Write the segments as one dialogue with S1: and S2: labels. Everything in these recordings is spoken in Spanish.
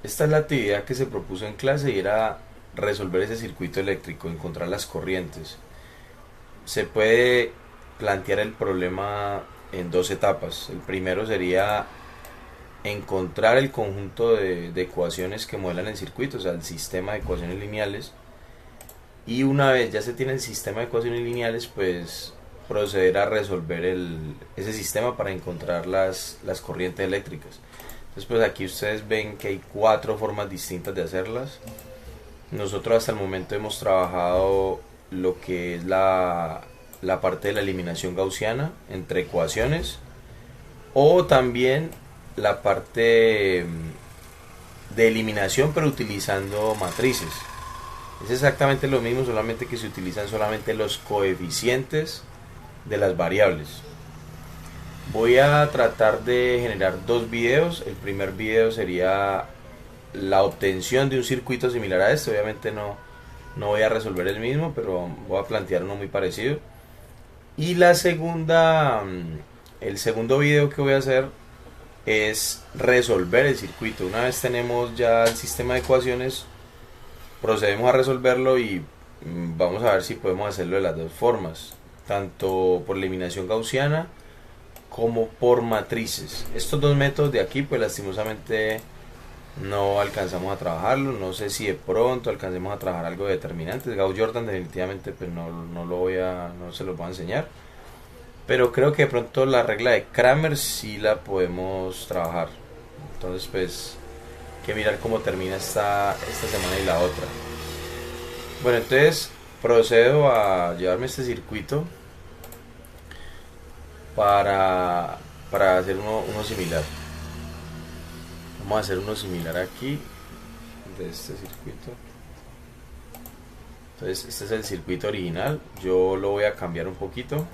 S1: esta es la actividad que se propuso en clase y era resolver ese circuito eléctrico, encontrar las corrientes. Se puede plantear el problema en dos etapas. El primero sería encontrar el conjunto de ecuaciones que modelan el circuito, o sea, el sistema de ecuaciones lineales. Y una vez ya se tiene el sistema de ecuaciones lineales, pues proceder a resolver ese sistema para encontrar las corrientes eléctricas. Entonces, pues aquí ustedes ven que hay cuatro formas distintas de hacerlas. Nosotros hasta el momento hemos trabajado lo que es la parte de la eliminación gaussiana entre ecuaciones, o también la parte de eliminación pero utilizando matrices. Es exactamente lo mismo, solamente que se utilizan solamente los coeficientes de las variables. Voy a tratar de generar dos videos. El primer video sería la obtención de un circuito similar a este. Obviamente no voy a resolver el mismo, pero voy a plantear uno muy parecido. Y el segundo video que voy a hacer es resolver el circuito. Una vez tenemos ya el sistema de ecuaciones, procedemos a resolverlo y vamos a ver si podemos hacerlo de las dos formas, tanto por eliminación gaussiana como por matrices. Estos dos métodos de aquí, pues lastimosamente no alcanzamos a trabajarlo. No sé si de pronto alcancemos a trabajar algo de determinantes. Gauss-Jordan definitivamente pues no se los voy a enseñar, pero creo que de pronto la regla de Kramer sí la podemos trabajar. Entonces pues hay que mirar cómo termina esta semana y la otra. Bueno, entonces procedo a llevarme este circuito para hacer uno similar. Vamos a hacer uno similar aquí de este circuito. Entonces este es el circuito original. Yo lo voy a cambiar un poquito.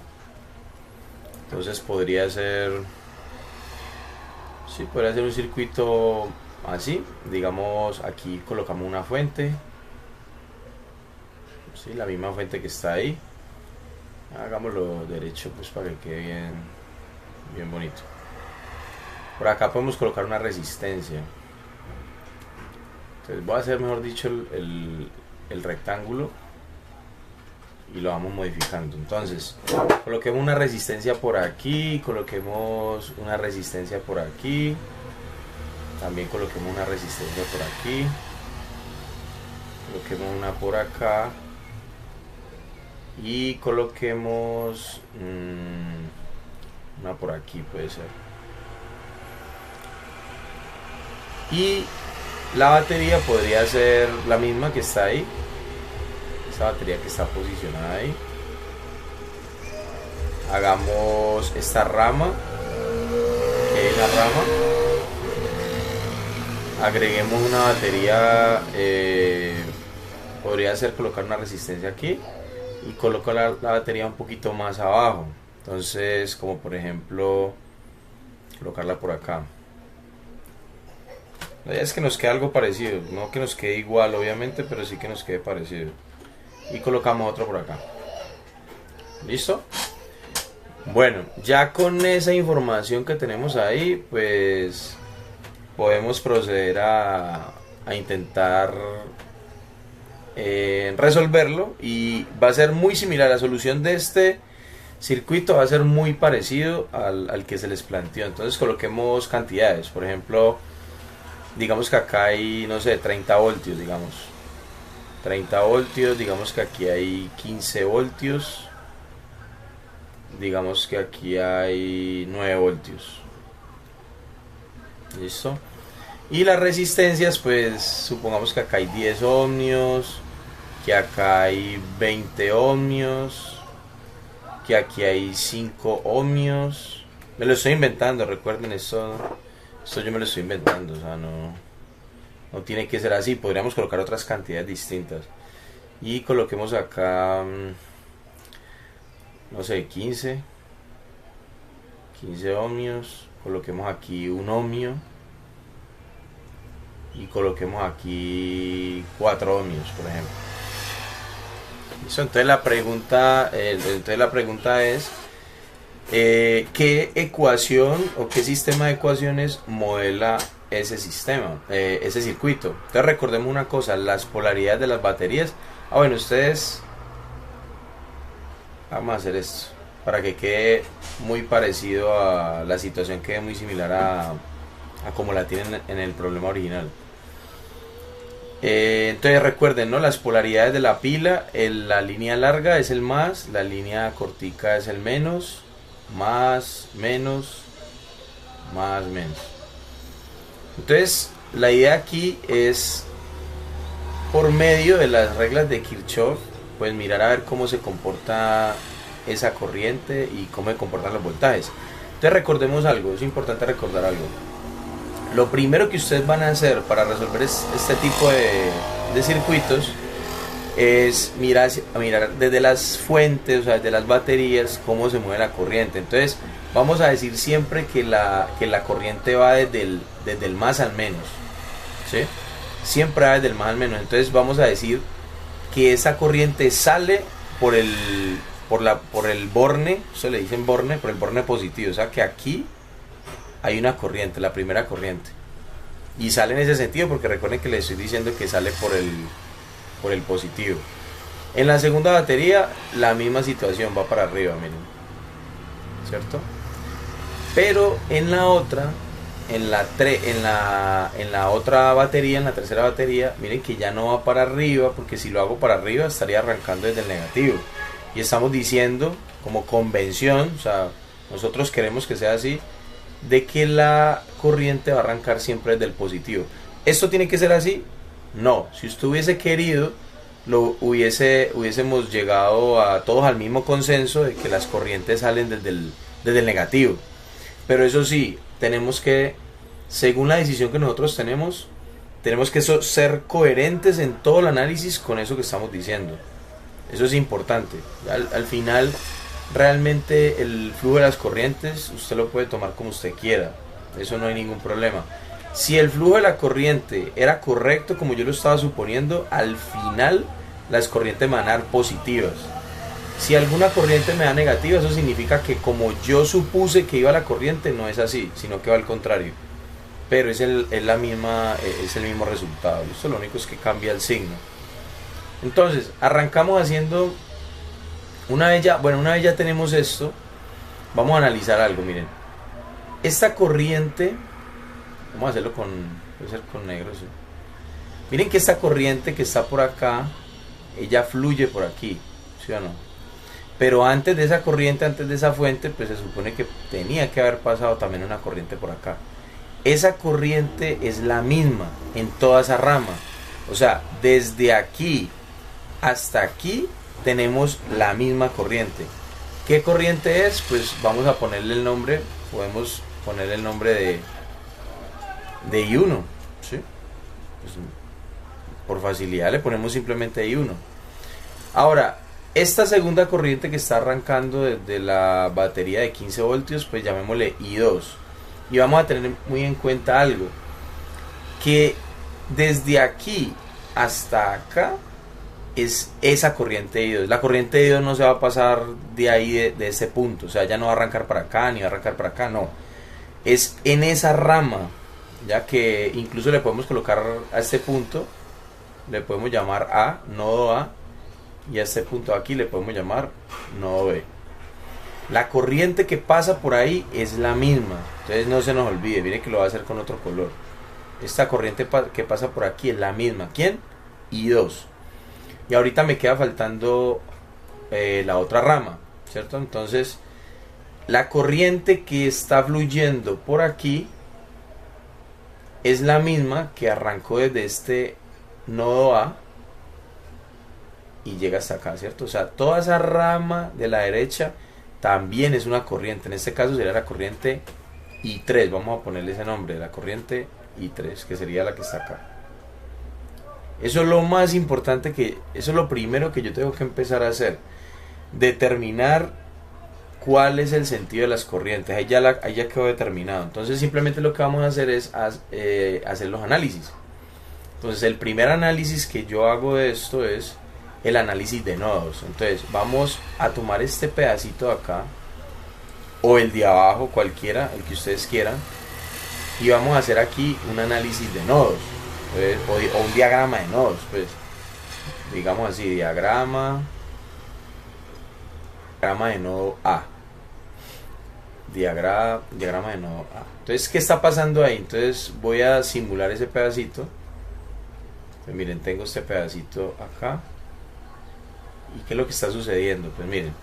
S1: Entonces podría ser un circuito así. Digamos, aquí colocamos una fuente. Sí, la misma fuente que está ahí. Hagámoslo derecho pues para que quede bien bonito. Por acá podemos colocar una resistencia. Entonces voy a hacer, mejor dicho, el rectángulo y lo vamos modificando. Entonces coloquemos una resistencia por aquí, coloquemos una resistencia por aquí, también coloquemos una resistencia por aquí, coloquemos una por acá y coloquemos una por aquí, puede ser. Y la batería podría ser la misma que está ahí, esta batería que está posicionada ahí. Hagamos esta rama, que es la rama. Agreguemos una batería, podría ser colocar una resistencia aquí y coloco la batería un poquito más abajo. Entonces, como por ejemplo, colocarla por acá. La idea es que nos quede algo parecido, no que nos quede igual obviamente, pero sí que nos quede parecido. Y colocamos otro por acá. ¿Listo? Bueno, ya con esa información que tenemos ahí, pues podemos proceder a intentar resolverlo, y va a ser muy similar. La solución de este circuito va a ser muy parecido al que se les planteó. Entonces coloquemos cantidades. Por ejemplo, digamos que acá hay, no sé, 30 voltios, digamos. 30 voltios, digamos que aquí hay 15 voltios. Digamos que aquí hay 9 voltios. ¿Listo? Y las resistencias, pues supongamos que acá hay 10 ohmios, que acá hay 20 ohmios, que aquí hay 5 ohmios. Me lo estoy inventando, recuerden, esto yo me lo estoy inventando, o sea, no tiene que ser así. Podríamos colocar otras cantidades distintas. Y coloquemos acá, no sé, 15 ohmios. Coloquemos aquí un ohmio. Y coloquemos aquí 4 ohmios, por ejemplo. Listo, entonces la pregunta es, ¿qué ecuación o qué sistema de ecuaciones modela ese sistema, ese circuito. Entonces recordemos una cosa, las polaridades de las baterías. Bueno, ustedes, vamos a hacer esto para que quede muy parecido a la situación, quede muy similar a como la tienen en el problema original. Entonces recuerden, ¿no? Las polaridades de la pila, la línea larga es el más, la línea cortica es el menos, más, menos, más, menos. Entonces la idea aquí es, por medio de las reglas de Kirchhoff, pues mirar a ver cómo se comporta esa corriente y cómo se comportan los voltajes. Entonces recordemos algo, es importante recordar algo. Lo primero que ustedes van a hacer para resolver este tipo de circuitos es mirar desde las fuentes, o sea, desde las baterías, cómo se mueve la corriente. Entonces vamos a decir siempre que la corriente va desde el más al menos, ¿sí? Siempre va desde el más al menos. Entonces vamos a decir que esa corriente sale por el borne, se le dicen borne, por el borne positivo. O sea que aquí hay una corriente, la primera corriente, y sale en ese sentido porque recuerden que les estoy diciendo que sale por el positivo. En la segunda batería la misma situación, va para arriba, miren, ¿cierto? Pero en la otra, en la otra batería, en la tercera batería, miren que ya no va para arriba, porque si lo hago para arriba estaría arrancando desde el negativo, y estamos diciendo como convención, o sea, nosotros queremos que sea así, de que la corriente va a arrancar siempre desde el positivo. ¿Esto tiene que ser así? No. Si usted hubiese querido, hubiésemos llegado a todos al mismo consenso de que las corrientes salen desde el negativo. Pero eso sí, tenemos que, según la decisión que nosotros tenemos que ser coherentes en todo el análisis con eso que estamos diciendo. Eso es importante. Al final, realmente el flujo de las corrientes usted lo puede tomar como usted quiera, eso no hay ningún problema. Si el flujo de la corriente era correcto como yo lo estaba suponiendo, al final las corrientes me van a dar positivas. Si alguna corriente me da negativa, eso significa que como yo supuse que iba la corriente, no es así, sino que va al contrario. Pero es el mismo resultado. Esto lo único es que cambia el signo. Entonces, arrancamos haciendo, una vez ya tenemos esto, vamos a analizar algo, miren. Esta corriente, vamos a hacerlo puede ser con negro, ¿sí? Miren que esta corriente que está por acá, ella fluye por aquí, ¿sí o no? Pero antes de esa corriente, antes de esa fuente, pues se supone que tenía que haber pasado también una corriente por acá. Esa corriente es la misma en toda esa rama. O sea, desde aquí hasta aquí tenemos la misma corriente. ¿Qué corriente es? Pues vamos a ponerle el nombre, podemos ponerle el nombre de I1, ¿sí? Pues, por facilidad le ponemos simplemente I1. Ahora, esta segunda corriente que está arrancando desde la batería de 15 voltios, pues llamémosle I2. Y vamos a tener muy en cuenta algo, que desde aquí hasta acá es esa corriente de I2. La corriente de I2 no se va a pasar de ahí, de ese punto, o sea, ya no va a arrancar para acá, ni va a arrancar para acá, no. Es en esa rama, ya que incluso le podemos colocar a este punto, le podemos llamar A, nodo A, y a este punto aquí le podemos llamar nodo B. La corriente que pasa por ahí es la misma, entonces no se nos olvide, miren que lo voy a hacer con otro color. Esta corriente que pasa por aquí es la misma. ¿Quién? I2. Y ahorita me queda faltando la otra rama, ¿cierto? Entonces, la corriente que está fluyendo por aquí es la misma que arrancó desde este nodo A y llega hasta acá, ¿cierto? O sea, toda esa rama de la derecha también es una corriente. En este caso sería la corriente I3. Vamos a ponerle ese nombre, la corriente I3, que sería la que está acá. Eso es lo más importante, eso es lo primero que yo tengo que empezar a hacer, determinar cuál es el sentido de las corrientes. Ahí ya quedó determinado. Entonces simplemente lo que vamos a hacer es hacer los análisis. Entonces el primer análisis que yo hago de esto es el análisis de nodos. Entonces vamos a tomar este pedacito de acá, o el de abajo, cualquiera, el que ustedes quieran, y vamos a hacer aquí un análisis de nodos, pues, o un diagrama de nodos, pues digamos así, diagrama de nodo A, diagrama de nodo A. Entonces, ¿qué está pasando ahí? Entonces voy a simular ese pedacito. Pues miren, tengo este pedacito acá. ¿Y qué es lo que está sucediendo? Pues miren,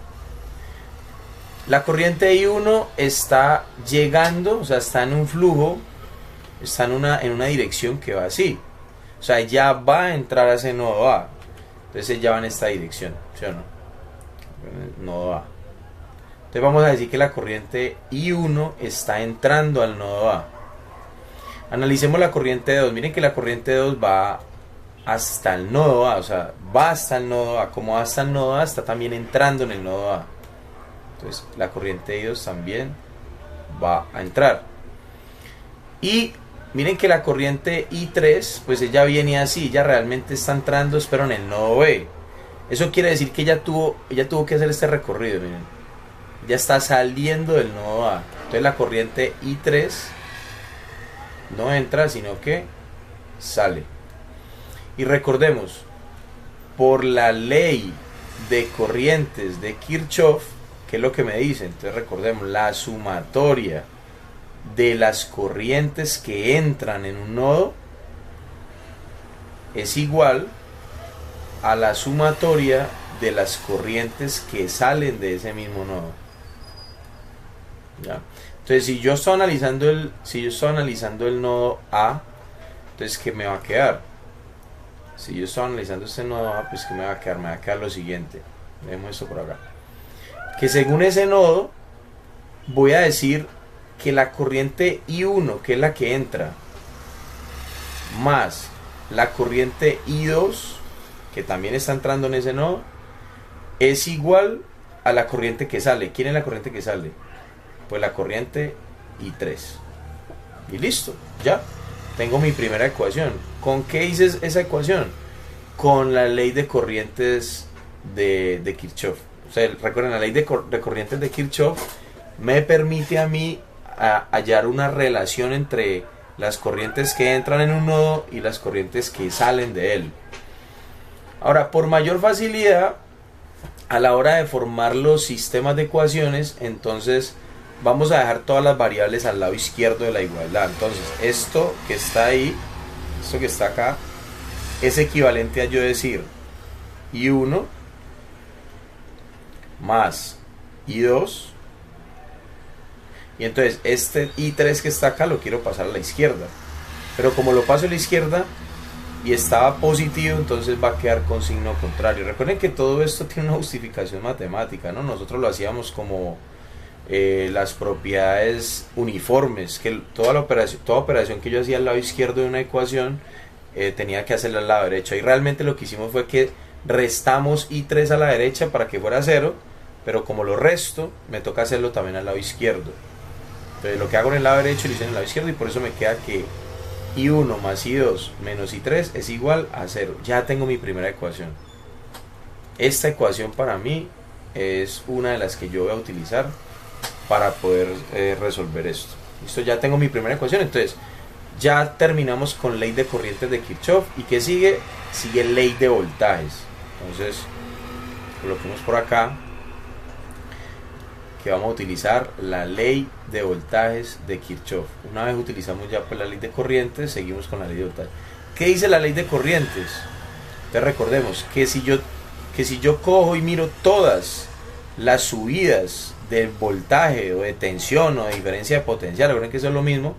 S1: la corriente I1 está llegando, o sea, está en un flujo, está en una dirección que va así. O sea, ya va a entrar a ese nodo A. Entonces ya va en esta dirección, ¿sí o no? Nodo A. Entonces vamos a decir que la corriente I1 está entrando al nodo A. Analicemos la corriente 2. Miren que la corriente 2 va hasta el nodo A, o sea, va hasta el nodo A. Como va hasta el nodo A, está también entrando en el nodo A. Entonces la corriente I2 también va a entrar. Y miren que la corriente I3, pues ella viene así, ya realmente está entrando, pero en el nodo B. Eso quiere decir que ella tuvo que hacer este recorrido, miren. Ya está saliendo del nodo A. Entonces la corriente I3 no entra, sino que sale. Y recordemos, por la ley de corrientes de Kirchhoff, ¿qué es lo que me dice? Entonces recordemos, la sumatoria de las corrientes que entran en un nodo es igual a la sumatoria de las corrientes que salen de ese mismo nodo. ¿Ya? Entonces, si yo estoy analizando el nodo A, entonces ¿qué me va a quedar? Si yo estoy analizando este nodo A, pues ¿qué me va a quedar? Me va a quedar lo siguiente. Vemos esto por acá. Que según ese nodo, voy a decir que la corriente I1, que es la que entra, más la corriente I2, que también está entrando en ese nodo, es igual a la corriente que sale. ¿Quién es la corriente que sale? Pues la corriente I3. Y listo, ya. Tengo mi primera ecuación. ¿Con qué hice esa ecuación? Con la ley de corrientes de Kirchhoff. O sea, recuerden, la ley de corrientes de Kirchhoff me permite a mí hallar una relación entre las corrientes que entran en un nodo y las corrientes que salen de él. Ahora, por mayor facilidad, a la hora de formar los sistemas de ecuaciones, entonces vamos a dejar todas las variables al lado izquierdo de la igualdad. Entonces, esto que está ahí, esto que está acá, es equivalente a yo decir I1 más I2. Y entonces este I3 que está acá lo quiero pasar a la izquierda. Pero como lo paso a la izquierda y estaba positivo, entonces va a quedar con signo contrario. Recuerden que todo esto tiene una justificación matemática, ¿no? Nosotros lo hacíamos como las propiedades uniformes, que toda operación que yo hacía al lado izquierdo de una ecuación tenía que hacerla al lado derecho. Y realmente lo que hicimos fue que restamos I3 a la derecha para que fuera 0, pero como lo resto, me toca hacerlo también al lado izquierdo. Entonces lo que hago en el lado derecho lo hice en el lado izquierdo, y por eso me queda que I1 más I2 menos I3 es igual a 0. Ya tengo mi primera ecuación. Esta ecuación para mí es una de las que yo voy a utilizar para poder resolver esto. Listo, ya tengo mi primera ecuación. Entonces ya terminamos con ley de corrientes de Kirchhoff. ¿Y qué sigue? Sigue ley de voltajes. Entonces coloquemos por acá que vamos a utilizar la ley de voltajes de Kirchhoff. Una vez utilizamos ya pues la ley de corrientes, seguimos con la ley de voltajes. ¿Qué dice la ley de corrientes? Entonces recordemos que si yo cojo y miro todas las subidas de voltaje o de tensión o de diferencia de potencial, recuerden que eso es lo mismo,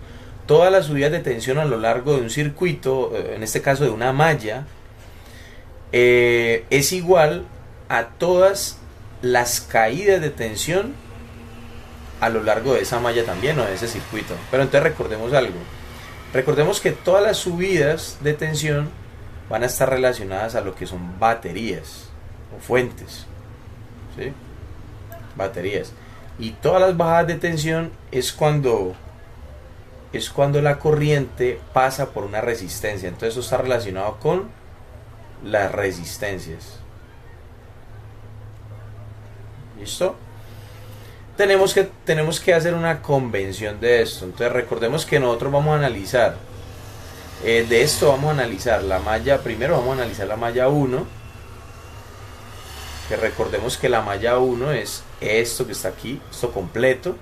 S1: todas las subidas de tensión a lo largo de un circuito, en este caso de una malla, es igual a todas las caídas de tensión a lo largo de esa malla también, o de ese circuito. Pero entonces recordemos algo. Recordemos que todas las subidas de tensión van a estar relacionadas a lo que son baterías o fuentes, ¿sí? Baterías. Y todas las bajadas de tensión es cuando la corriente pasa por una resistencia. Entonces eso está relacionado con las resistencias. ¿Listo? tenemos que hacer una convención de esto. Entonces recordemos que nosotros vamos a analizar, de esto vamos a analizar la malla, primero vamos a analizar la malla 1, que recordemos que la malla 1 es esto que está aquí, esto completo,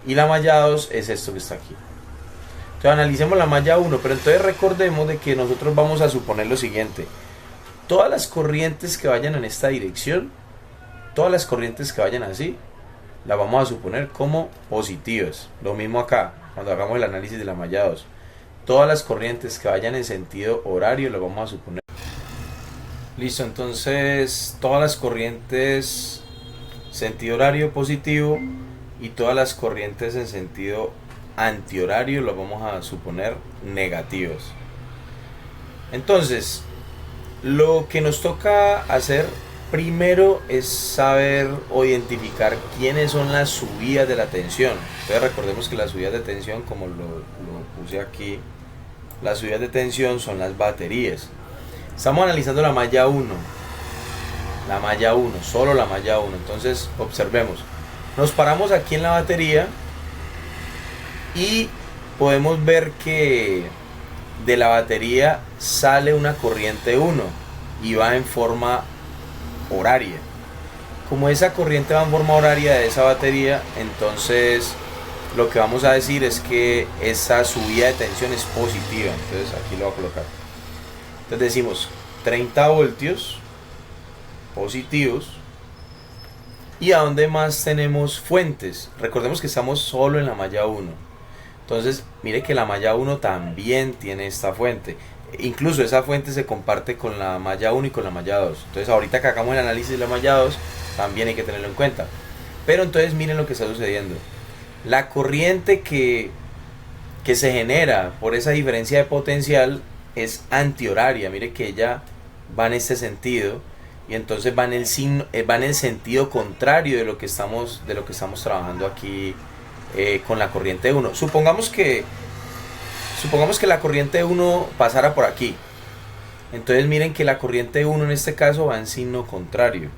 S1: y la malla 2 es esto que está aquí. Entonces analicemos la malla 1, pero entonces recordemos de que nosotros vamos a suponer lo siguiente: todas las corrientes que vayan en esta dirección, todas las corrientes que vayan así, las vamos a suponer como positivas. Lo mismo acá, cuando hagamos el análisis de la malla 2. Todas las corrientes que vayan en sentido horario las vamos a suponer. Listo, entonces todas las corrientes sentido horario positivo y todas las corrientes en sentido antihorario las vamos a suponer negativas. Entonces, lo que nos toca hacer primero es saber o identificar quiénes son las subidas de la tensión. Entonces recordemos que las subidas de tensión, como lo puse aquí, las subidas de tensión son las baterías. Estamos analizando la malla 1. La malla 1, solo la malla 1. Entonces observemos. Nos paramos aquí en la batería y podemos ver que de la batería sale una corriente 1 y va en forma horaria. Como esa corriente va en forma horaria de esa batería, entonces lo que vamos a decir es que esa subida de tensión es positiva. Entonces aquí lo voy a colocar. Entonces decimos 30 voltios positivos. ¿Y a dónde más tenemos fuentes? Recordemos que estamos solo en la malla 1. Entonces mire que la malla 1 también tiene esta fuente. Incluso esa fuente se comparte con la malla 1 y con la malla 2. Entonces ahorita que hagamos el análisis de la malla 2 también hay que tenerlo en cuenta. Pero entonces miren lo que está sucediendo. La corriente que se genera por esa diferencia de potencial es antihoraria. Mire que ella va en este sentido y entonces va en el sentido contrario de lo que estamos trabajando aquí con la corriente 1. Supongamos que la corriente 1 pasara por aquí. Entonces miren que la corriente 1 en este caso va en signo contrario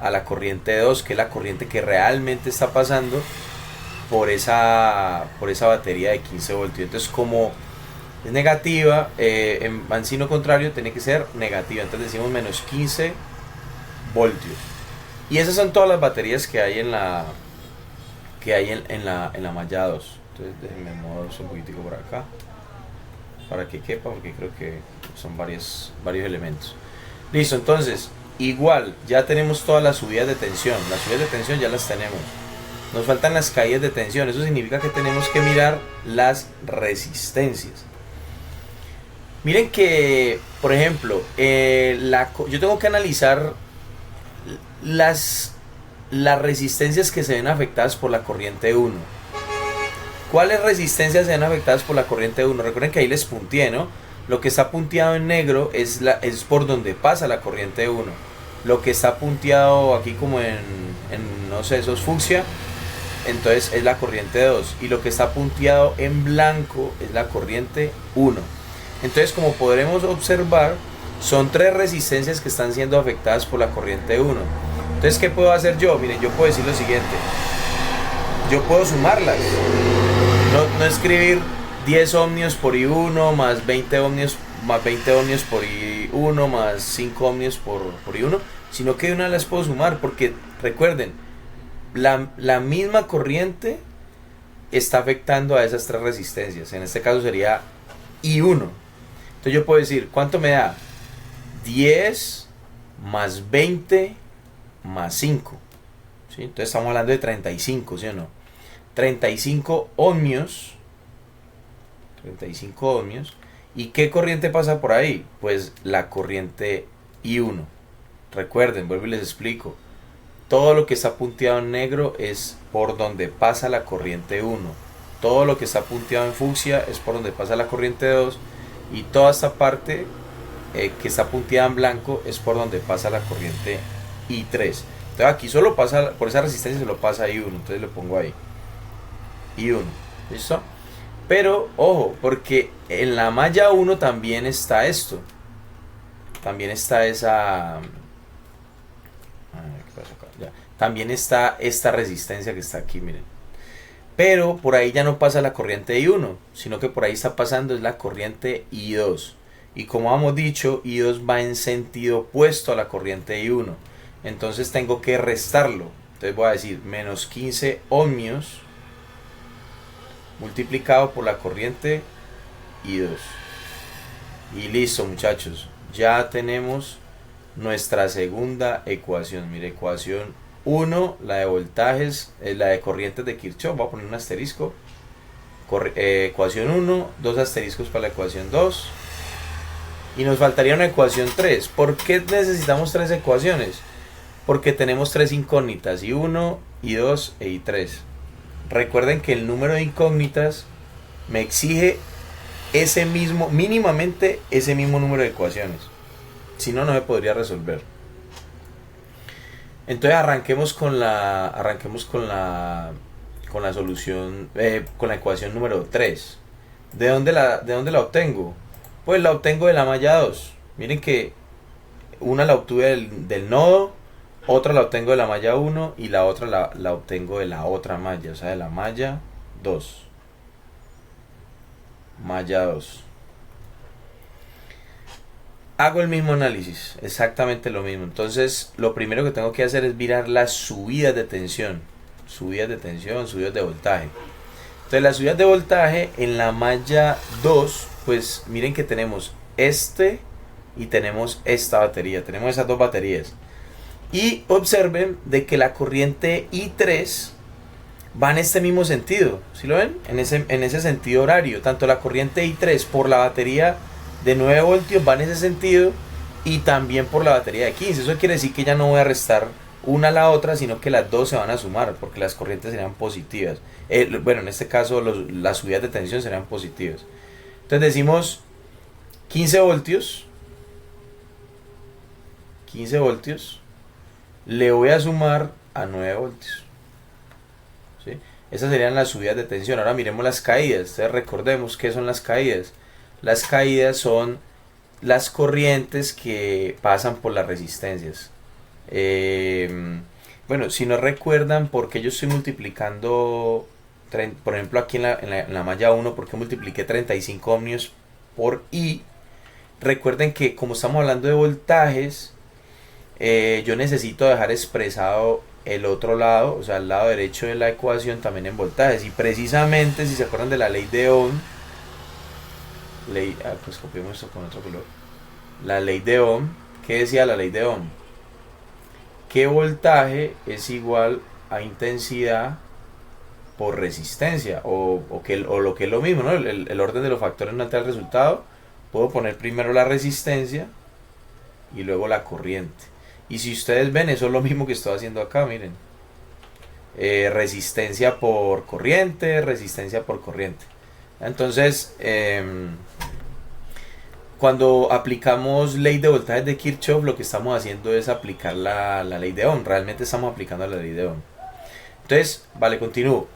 S1: a la corriente 2, que es la corriente que realmente está pasando por esa batería de 15 voltios. Entonces, como es negativa, va en signo contrario, tiene que ser negativa. Entonces decimos menos 15 voltios. Y esas son todas las baterías que hay en la malla 2. Entonces déjenme mover un poquitico por acá para que quepa, porque creo que son varios elementos. Listo, entonces igual ya tenemos todas las subidas de tensión. Las subidas de tensión ya las tenemos. Nos faltan las caídas de tensión. Eso significa que tenemos que mirar las resistencias. Miren que, por ejemplo, yo tengo que analizar las resistencias que se ven afectadas por la corriente 1. ¿Cuáles resistencias se ven afectadas por la corriente 1? Recuerden que ahí les punteé, ¿no? Lo que está punteado en negro es por donde pasa la corriente 1. Lo que está punteado aquí como en no sé, eso es fucsia, entonces es la corriente 2. Y lo que está punteado en blanco es la corriente 1. Entonces, como podremos observar, son tres resistencias que están siendo afectadas por la corriente 1. Entonces, ¿qué puedo hacer yo? Miren, yo puedo decir lo siguiente. Yo puedo sumarlas. No escribir 10 ohmios por I1 más 20 ohmios por I1 más 5 ohmios por I1, sino que de una las puedo sumar, porque recuerden, la misma corriente está afectando a esas tres resistencias. En este caso sería I1. Entonces yo puedo decir, ¿cuánto me da? 10 más 20 más 5. ¿Sí? Entonces estamos hablando de 35, ¿sí o no? 35 ohmios. 35 ohmios. ¿Y qué corriente pasa por ahí? Pues la corriente I1. Recuerden, vuelvo y les explico. Todo lo que está punteado en negro es por donde pasa la corriente 1. Todo lo que está punteado en fucsia es por donde pasa la corriente 2. Y toda esta parte que está punteada en blanco es por donde pasa la corriente I3. Entonces aquí solo pasa, por esa resistencia solo pasa I1. Entonces lo pongo ahí. I1. ¿Listo? Pero ojo, porque en la malla 1 también está esto. También está esa... ¿qué pasa acá? Ya. también está esta resistencia que está aquí, miren. Pero por ahí ya no pasa la corriente I1, sino que por ahí está pasando es la corriente I2. Y como hemos dicho, I2 va en sentido opuesto a la corriente I1. Entonces tengo que restarlo. Entonces voy a decir menos 15 ohmios multiplicado por la corriente I2. Y listo, muchachos. Ya tenemos nuestra segunda ecuación. Mire, ecuación 1, la de voltajes, la de corrientes de Kirchhoff. Voy a poner un asterisco. Ecuación 1, dos asteriscos para la ecuación 2. Y nos faltaría una ecuación 3. ¿Por qué necesitamos tres ecuaciones? Porque tenemos tres incógnitas, I1, I2 e I3. Recuerden que el número de incógnitas me exige ese mismo, mínimamente ese mismo número de ecuaciones. Si no, no se podría resolver. Entonces arranquemos con la solución, con la ecuación número 3. ¿De dónde la obtengo? Pues la obtengo de la malla 2. Miren que una la obtuve del nodo, otra la obtengo de la malla 1 y la otra la obtengo de la otra malla, o sea, de la malla 2. Malla 2. Hago el mismo análisis, exactamente lo mismo. Entonces, lo primero que tengo que hacer es mirar las subidas de tensión. Subidas de tensión, subidas de voltaje. Entonces, las subidas de voltaje en la malla 2, pues miren que tenemos y tenemos esta batería. Tenemos esas dos baterías. Y observen de que la corriente I3 va en este mismo sentido. ¿Sí lo ven? En ese sentido horario. Tanto la corriente I3 por la batería de 9 voltios va en ese sentido, y también por la batería de 15. Eso quiere decir que ya no voy a restar una a la otra, sino que las dos se van a sumar, porque las corrientes serían positivas. Bueno, en este caso las subidas de tensión serían positivas. Entonces decimos 15 voltios. 15 voltios le voy a sumar a 9 voltios. ¿Sí? Esas serían las subidas de tensión. Ahora miremos las caídas. Entonces recordemos qué son las caídas. Las caídas son las corrientes que pasan por las resistencias. Bueno, si no recuerdan por qué yo estoy multiplicando, por ejemplo aquí en la malla 1, por qué multipliqué 35 ohmios por I, recuerden que como estamos hablando de voltajes, yo necesito dejar expresado el otro lado, o sea, el lado derecho de la ecuación también en voltajes. Y precisamente, si se acuerdan de la ley de Ohm, pues copiemos esto con otro color. La ley de Ohm, ¿qué decía la ley de Ohm? Que voltaje es igual a intensidad por resistencia, o lo que es lo mismo, ¿no? El orden de los factores no altera el resultado. Puedo poner primero la resistencia y luego la corriente. Y si ustedes ven, eso es lo mismo que estoy haciendo acá, miren. Resistencia por corriente, resistencia por corriente. Entonces, cuando aplicamos ley de voltajes de Kirchhoff, lo que estamos haciendo es aplicar la ley de Ohm. Realmente estamos aplicando la ley de Ohm. Entonces, vale, continúo.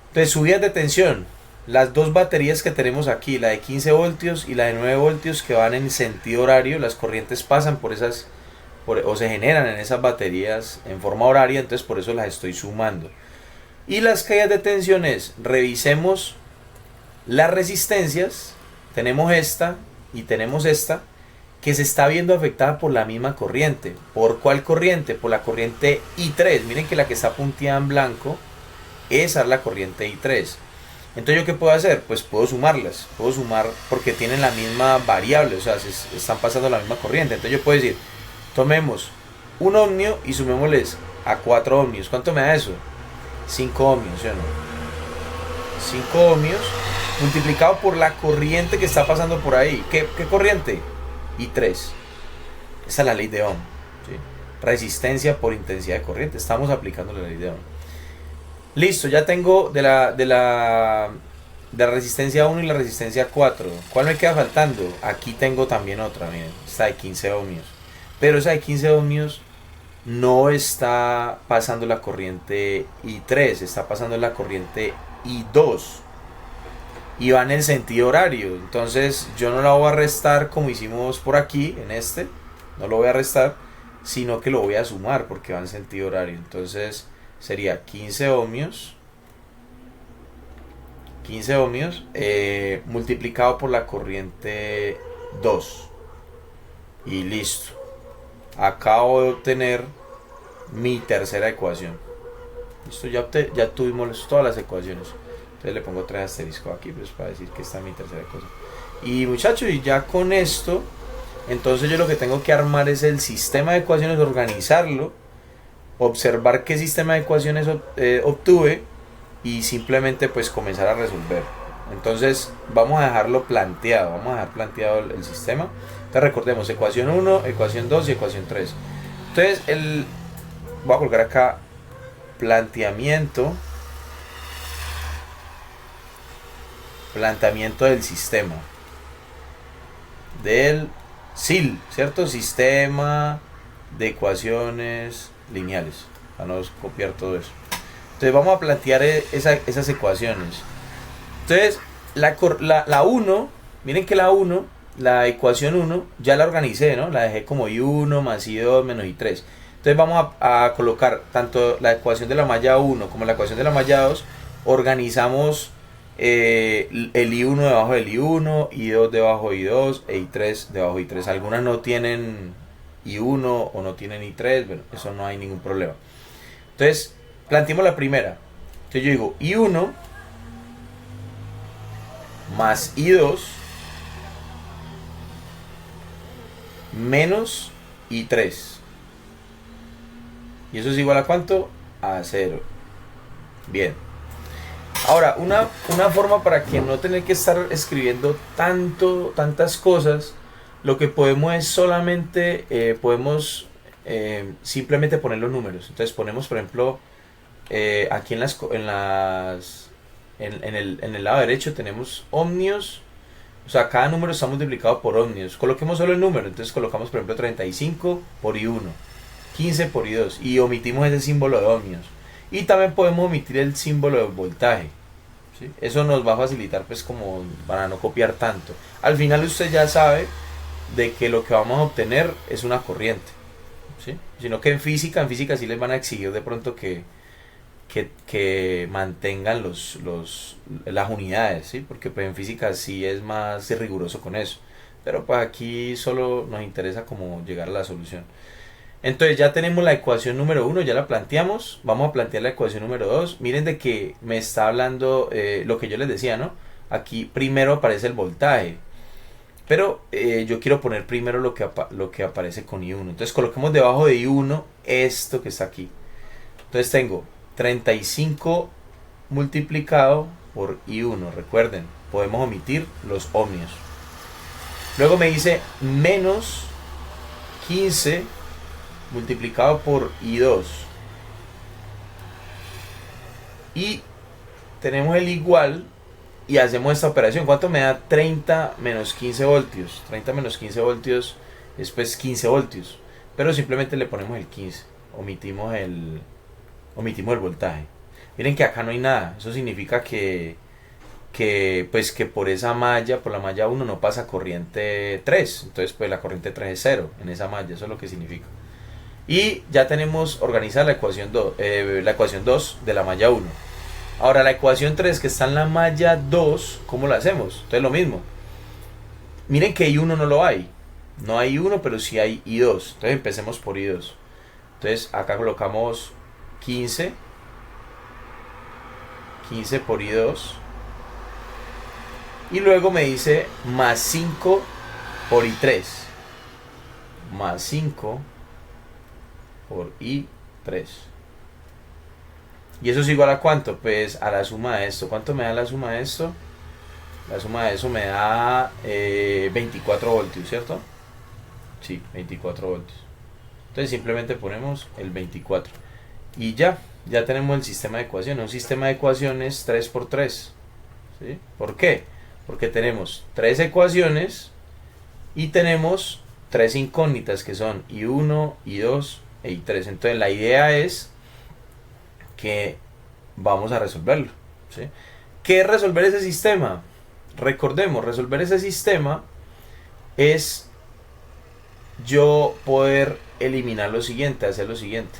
S1: Entonces, subidas de tensión. Las dos baterías que tenemos aquí, la de 15 voltios y la de 9 voltios, que van en sentido horario, las corrientes pasan por esas, o se generan en esas baterías en forma horaria, entonces por eso las estoy sumando. Y las caídas de tensiones, revisemos las resistencias. Tenemos esta y tenemos esta, que se está viendo afectada por la misma corriente. ¿Por cuál corriente? Por la corriente I3. Miren que la que está punteada en blanco, esa es la corriente I3. Entonces, ¿yo qué puedo hacer? Pues puedo sumarlas. Puedo sumar porque tienen la misma variable, o sea, se están pasando la misma corriente. Entonces yo puedo decir, tomemos un ohmio y sumémosles a 4 ohmios. ¿Cuánto me da eso? 5 ohmios, ¿sí o no? 5 ohmios multiplicado por la corriente que está pasando por ahí. ¿Qué corriente? I3. Esa es la ley de Ohm, ¿sí? Resistencia por intensidad de corriente. Estamos aplicando la ley de Ohm. Listo, ya tengo de la resistencia 1 y la resistencia 4. ¿Cuál me queda faltando? Aquí tengo también otra, miren, esta de 15 ohmios. Pero esa de 15 ohmios no está pasando la corriente I3, está pasando la corriente I2. Y va en el sentido horario. Entonces yo no la voy a restar como hicimos por aquí, en este. No lo voy a restar. sino que lo voy a sumar porque va en sentido horario. Entonces sería 15 ohmios multiplicado por la corriente 2. Y listo. Acabo de obtener mi tercera ecuación. Listo, ya tuvimos todas las ecuaciones. Entonces le pongo 3 asteriscos aquí pues para decir que esta es mi tercera ecuación. Y muchachos, y ya con esto, entonces yo lo que tengo que armar es el sistema de ecuaciones, organizarlo, observar qué sistema de ecuaciones obtuve y simplemente pues comenzar a resolver. Entonces vamos a dejarlo planteado, vamos a dejar planteado el sistema. Entonces recordemos, ecuación 1, ecuación 2 y ecuación 3. Entonces voy a colocar acá planteamiento del sistema del SIL, ¿cierto? Sistema de ecuaciones lineales, para no copiar todo eso. Entonces vamos a plantear esas ecuaciones. Entonces la 1, miren que la ecuación 1 ya la organicé, ¿no? La dejé como I1 más I2 menos I3. Entonces vamos a colocar tanto la ecuación de la malla 1 como la ecuación de la malla 2. Organizamos el I1 debajo del I1, I2 debajo de I2 e I3 debajo de I3. Algunas no tienen I1 o no tienen I3, bueno, eso no hay ningún problema. Entonces planteemos la primera. Entonces yo digo I1 más I2 menos I3. ¿Y eso es igual a cuánto? A 0. Bien. Ahora, una forma para que no tener que estar escribiendo tantas cosas, lo que podemos es solamente, simplemente poner los números. Entonces ponemos, por ejemplo, aquí en el lado derecho tenemos ohmios. O sea, cada número está multiplicado por ohmios. Coloquemos solo el número. Entonces colocamos, por ejemplo, 35 por I1, 15 por I2 y omitimos ese símbolo de ohmios. Y también podemos omitir el símbolo de voltaje, ¿sí? Eso nos va a facilitar pues como para no copiar tanto. Al final usted ya sabe de que lo que vamos a obtener es una corriente, ¿sí? Sino que en física sí les van a exigir de pronto que mantengan las unidades, ¿sí? Porque pues en física sí es más riguroso con eso. Pero pues aquí solo nos interesa como llegar a la solución. Entonces ya tenemos la ecuación número 1, ya la planteamos. Vamos a plantear la ecuación número 2. Miren de que me está hablando lo que yo les decía, ¿no? Aquí primero aparece el voltaje. Pero yo quiero poner primero lo que aparece con I1. Entonces coloquemos debajo de I1 esto que está aquí. Entonces tengo 35 multiplicado por I1. Recuerden, podemos omitir los ohmios. Luego me dice menos 15 multiplicado por I2. Y tenemos el igual y hacemos esta operación. ¿Cuánto me da 30 menos 15 voltios? 30 menos 15 voltios es pues 15 voltios. Pero simplemente le ponemos el 15. Omitimos el voltaje. Miren que acá no hay nada. Eso significa que por esa malla, por la malla 1 no pasa corriente 3. Entonces pues la corriente 3 es 0 en esa malla. Eso es lo que significa. Y ya tenemos organizada la ecuación 2 de la malla 1. Ahora la ecuación 3 que está en la malla 2, ¿cómo la hacemos? Entonces lo mismo. Miren que I1 no lo hay. No hay I1, pero sí hay I2. Entonces empecemos por I2. Entonces acá colocamos 15 por I2. Y luego me dice más 5 por I3. Más 5 por I3. ¿Y eso es igual a cuánto? Pues a la suma de esto. ¿Cuánto me da la suma de esto? La suma de eso me da 24 voltios, ¿cierto? Sí, 24 voltios. Entonces simplemente ponemos el 24. Y ya tenemos el sistema de ecuaciones. Un sistema de ecuaciones 3 por 3. ¿Sí? ¿Por qué? Porque tenemos 3 ecuaciones y tenemos 3 incógnitas que son I1, I2 e I3. Entonces la idea es que vamos a resolverlo, ¿sí? ¿Qué es resolver ese sistema? Recordemos, resolver ese sistema es yo poder eliminar lo siguiente, hacer lo siguiente.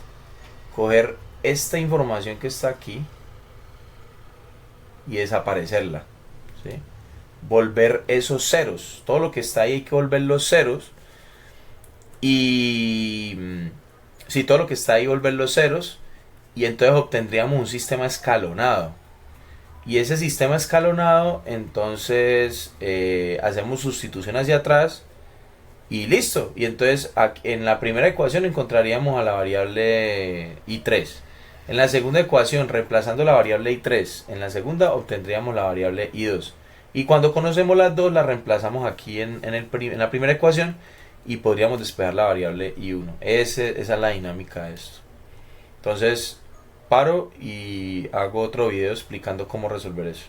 S1: Coger esta información que está aquí y desaparecerla, ¿sí? Volver esos ceros. Todo lo que está ahí hay que volver los ceros. Y si todo lo que está ahí volver los ceros, y entonces obtendríamos un sistema escalonado. Y ese sistema escalonado, entonces hacemos sustitución hacia atrás y listo. Y entonces en la primera ecuación encontraríamos a la variable i3. En la segunda ecuación, reemplazando la variable i3, en la segunda obtendríamos la variable i2. Y cuando conocemos las dos, las reemplazamos aquí en la primera ecuación y podríamos despejar la variable i1. Esa es la dinámica de esto. Entonces, paro y hago otro video explicando cómo resolver eso.